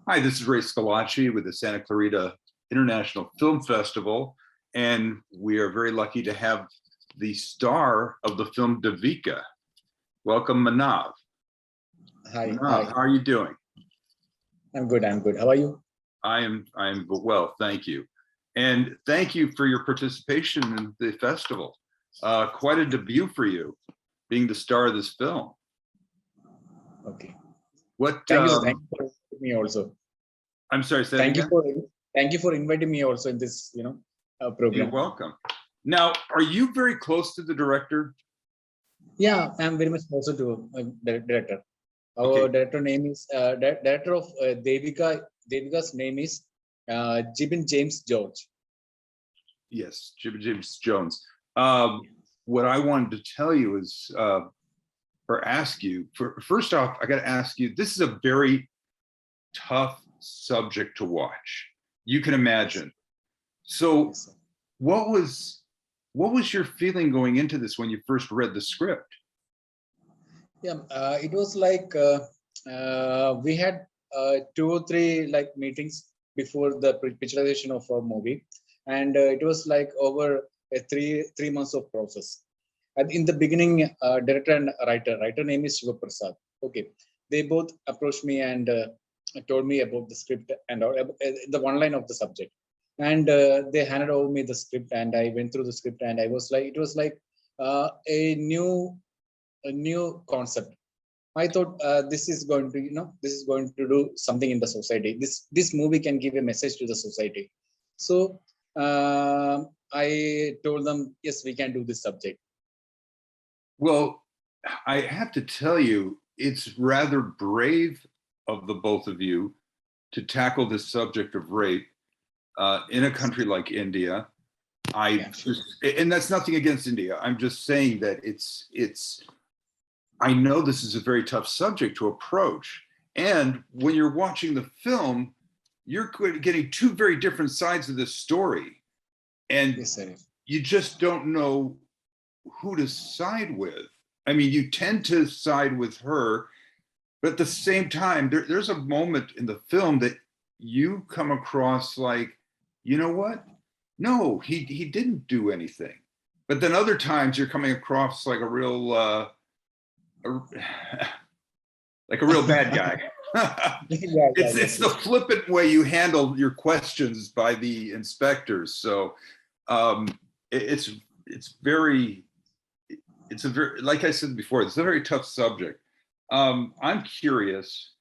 Hi, this is Ray Schillaci with the Santa Clarita International Film Festival, and we are very lucky to have the star of the film Devika. Welcome, Maanav. Hi, Maanav, hi. how are you doing? I'm good. I'm good. How are you? I am well, thank you. And thank you for your participation in the festival. Quite a debut for you, being the star of this film. Okay. What? Thank you. Thank you for inviting me also. I'm sorry, say that Thank you again? thank you for inviting me also in this, You're program. welcome. Now, are you very close to the director? Yeah, I'm very much closer to director. Our Okay. director name is director of Devika. Devika's name is Jibin James George. Yes, James Jones. What I wanted to tell you is, or ask you, first off, I got to ask you, this is a very tough subject to watch. You can imagine. So, Yes, sir. what was your feeling going into this when you first read the script? Yeah, it was like we had 2 or 3 like meetings before the picturization of our movie, and it was like over a three months of process. And in the beginning, director and writer name is Shiva Prasad. Okay, they both approached me and told me about the script and the one line of the subject, and they handed over me the script, and I went through the script, and I was like, it was like a new concept. I thought this is going to, this is going to do something in the society. This movie can give a message to the society. So I told them, yes, we can do this subject. Well, I have to tell you, it's rather brave of the both of you to tackle this subject of rape in a country like India. Yeah, sure. And that's nothing against India. I'm just saying that I know this is a very tough subject to approach. And when you're watching the film, you're getting two very different sides of this story. And Yes, sir. you just don't know who to side with. I mean, you tend to side with her, but at the same time, there's a moment in the film that you come across like, you know what? No, he didn't do anything. But then other times you're coming across like a real like a real bad guy. Yeah, yeah, It's yes, the yes. flippant way you handle your questions by the inspectors. So um, it's it's very it's a very, like I said before, it's a very tough subject. I'm curious.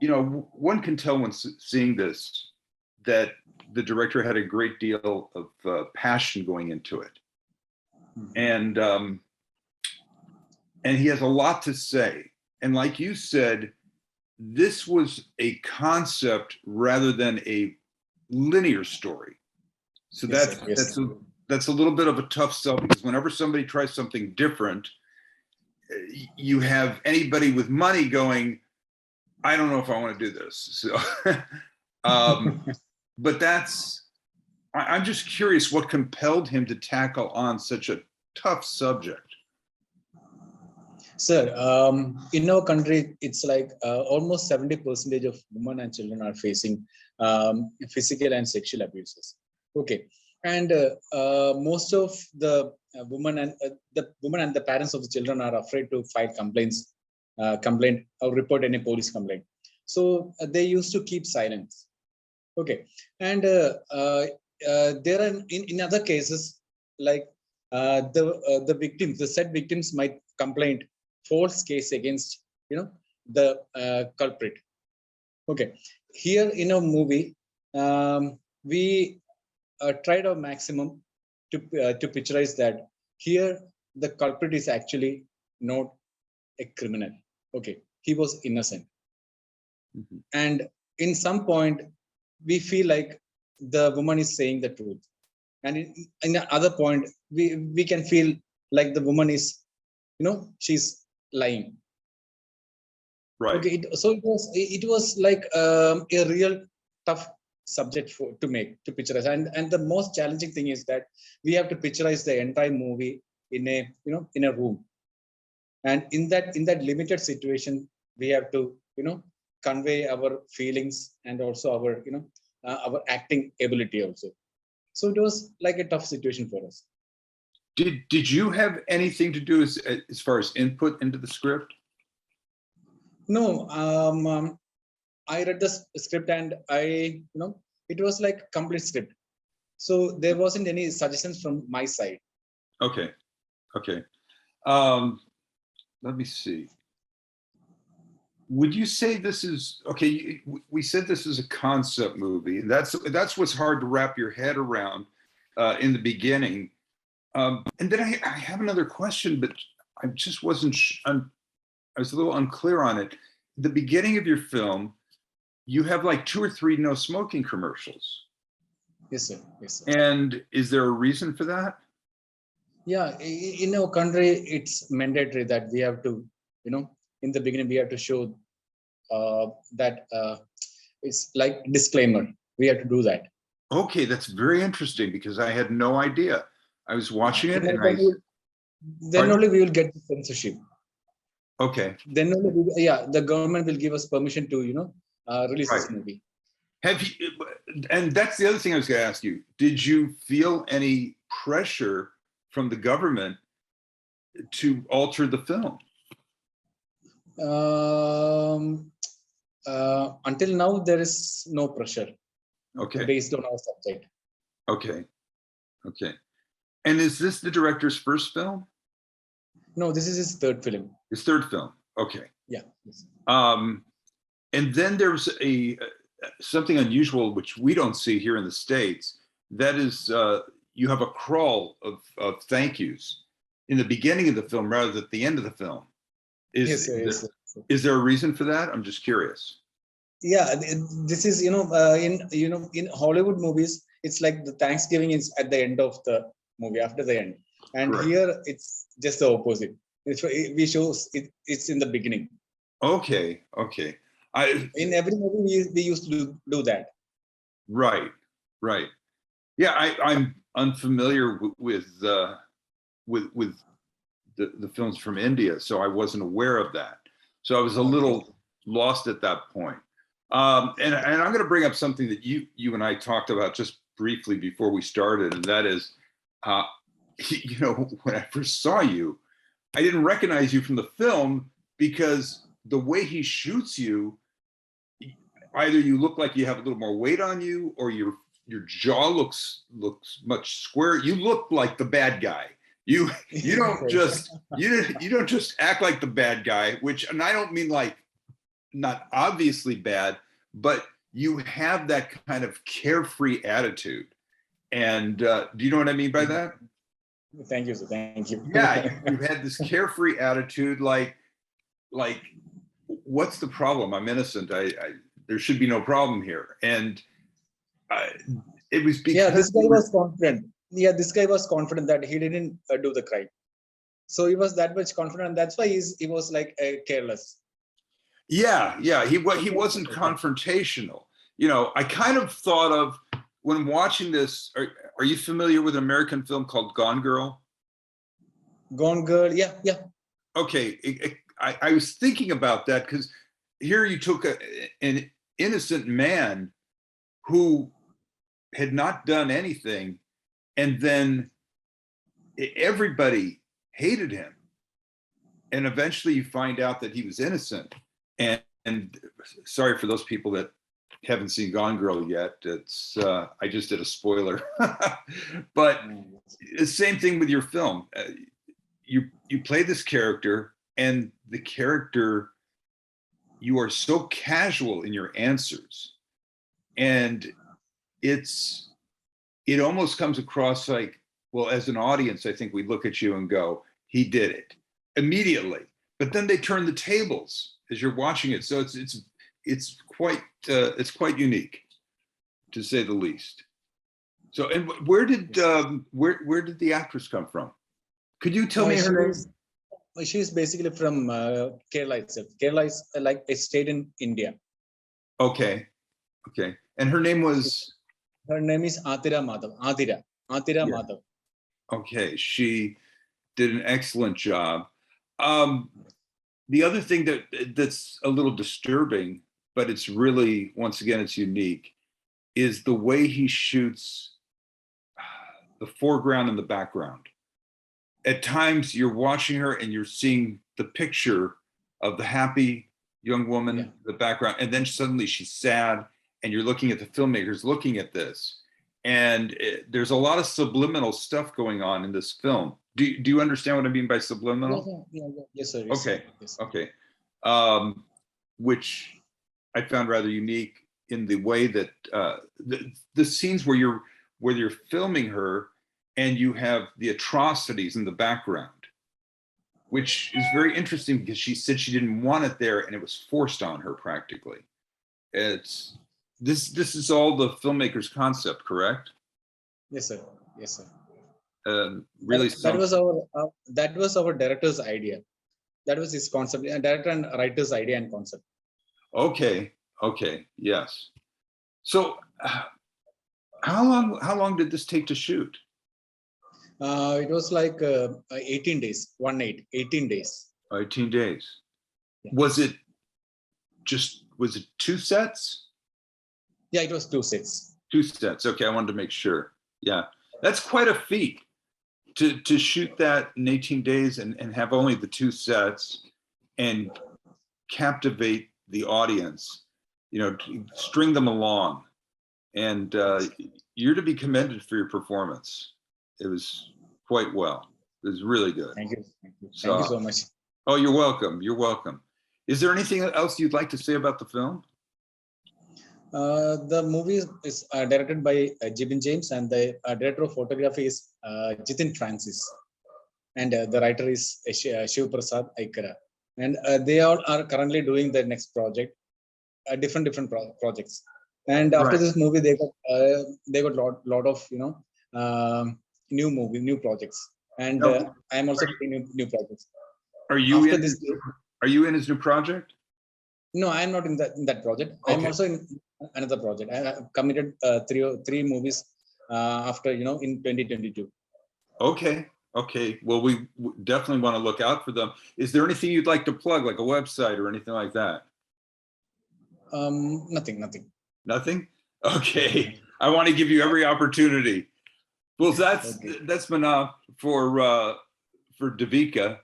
One can tell when seeing this that the director had a great deal of passion going into it, Mhm. and he has a lot to say. And like you said, this was a concept rather than a linear story. So Yes, sir. Yes, sir. that's a little bit of a tough sell, because whenever somebody tries something different, you have anybody with money going, I don't know if I want to do this. So, but I'm just curious what compelled him to tackle on such a tough subject. Sir, in our country, it's like almost 70% of women and children are facing physical and sexual abuses. Okay, and most of the women and the parents of the children are afraid to file complaint or report any police complaint. So they used to keep silence. Okay, and there are in other cases like the victims, the said victims might complain false case against the culprit. Okay, here in a movie, we tried our maximum to picturize that here the culprit is actually not a criminal. Okay, he was innocent, Mhm. and in some point we feel like the woman is saying the truth, and in the other point we can feel like the woman is she's lying. Right. Okay, so it was like a real tough subject to make, to picturize, and the most challenging thing is that we have to picturize the entire movie in a in a room, and in that limited situation we have to convey our feelings and also our, our acting ability also. So it was like a tough situation for us. Did you have anything to do as far as input into the script? No, I read the script and it was like complete script. So there wasn't any suggestions from my side. Okay. Let me see. Would you say this is okay? We said this is a concept movie, and that's what's hard to wrap your head around in the beginning. And then I have another question, but I just wasn't. I was a little unclear on it. The beginning of your film, you have like 2 or 3 no smoking commercials. Yes, sir. Yes, sir. And is there a reason for that? Yeah, in our country, it's mandatory that we have to, in the beginning, we have to show that it's like disclaimer. We have to do that. Okay, that's very interesting because I had no idea. I was watching it and then only we will get the censorship. Okay. Then only the government will give us permission to, release this movie. Have you, and that's the other thing I was going to ask you. Did you feel any pressure from the government to alter the film? Until now, there is no pressure. Okay. Based on our subject. Okay. And is this the director's first film? No, this is his third film. His third film. Okay. Yeah. Yes. And then there's something unusual which we don't see here in the States. That is, you have a crawl of thank yous in the beginning of the film rather than at the end of the film. Is there a reason for that? I'm just curious. Yeah, this is in Hollywood movies, it's like the Thanksgiving is at the end of the movie, after the end, and correct. Here it's just the opposite. We show it's in the beginning. Okay. In every movie we used to do that. Right. Yeah, I'm unfamiliar with the films from India, so I wasn't aware of that. So I was a little lost at that point. And I'm going to bring up something that you and I talked about just briefly before we started, and that is, when I first saw you, I didn't recognize you from the film because the way he shoots you, either you look like you have a little more weight on you, or your jaw looks much square. You look like the bad guy. You don't just you don't just act like the bad guy, and I don't mean like not obviously bad, but you have that kind of carefree attitude. And do you know what I mean by that? Thank you, sir. Thank you. Yeah, you've had this carefree attitude, like what's the problem? I'm innocent. There should be no problem here. And it was because this guy was confident. Yeah, this guy was confident that he didn't do the crime. So he was that much confident, and that's why he was like careless. Yeah, he wasn't confrontational. I kind of thought of, when watching this, are you familiar with an American film called Gone Girl? Gone Girl, yeah. Okay, I was thinking about that because here you took an innocent man who had not done anything, and then everybody hated him. And eventually you find out that he was innocent. And sorry for those people that haven't seen Gone Girl yet. It's I just did a spoiler. But the same thing with your film. You play this character, and the character, you are so casual in your answers, and it almost comes across like, well, as an audience, I think we look at you and go, he did it immediately. But then they turn the tables as you're watching it, so it's quite unique, to say the least. So, and where did the actress come from? Could you tell me her name? She's basically from Kerala itself. Kerala is like a state in India. Okay. And her name was? Her name is Atira Maanav. Atira Maanav. Okay, she did an excellent job. The other thing that's a little disturbing, but it's really, once again, it's unique, is the way he shoots the foreground and the background. At times you're watching her and you're seeing the picture of the happy young woman, Yeah. the background, and then suddenly she's sad and you're looking at the filmmakers looking at this. And there's a lot of subliminal stuff going on in this film. Do you understand what I mean by subliminal? Yes, sir. Yes, Okay. sir. Yes. Okay. Which I found rather unique in the way that the scenes where you're filming her and you have the atrocities in the background, which is very interesting because she said she didn't want it there and it was forced on her practically. It's this is all the filmmaker's concept, correct? Yes, sir. Yes, sir. Really, that was our director's idea. That was his concept, director and writer's idea and concept. Okay. Yes. So, how long did this take to shoot? It was like 18 days, 18 days. 18 days. Yeah. Was it 2 sets? Yeah, it was 2 sets. 2 sets. Okay, I wanted to make sure. Yeah, that's quite a feat to shoot that in 18 days and have only the 2 sets and captivate the audience, string them along. And you're to be commended for your performance. It was quite well. It was really good. Thank you. Thank you so much. Oh, you're welcome. You're welcome. Is there anything else you'd like to say about the film? The movie is directed by Jibin James, and the director of photography is Jitin Francis, and the writer is Shiv Prasad Aikara. And they all are currently doing their next project, different projects. And after this movie, they got lot of new projects, and I am also doing new projects. Are you in his new project? No, I am not in that project. Okay. I am also in another project. I have committed three movies after in 2022. Okay. Well, we definitely want to look out for them. Is there anything you'd like to plug, like a website or anything like that? Nothing. Nothing? Okay. I want to give you every opportunity. Well, that's Maanav for Devika,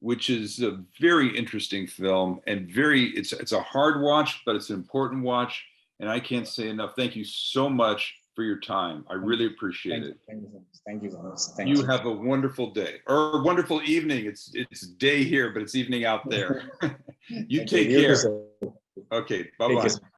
which is a very interesting film and it's a hard watch, but it's an important watch. And I can't say enough. Thank you so much for your time. I really appreciate it. Thank you so much. You have a wonderful day or a wonderful evening. It's day here, but it's evening out there. You take care. Okay. Bye-bye.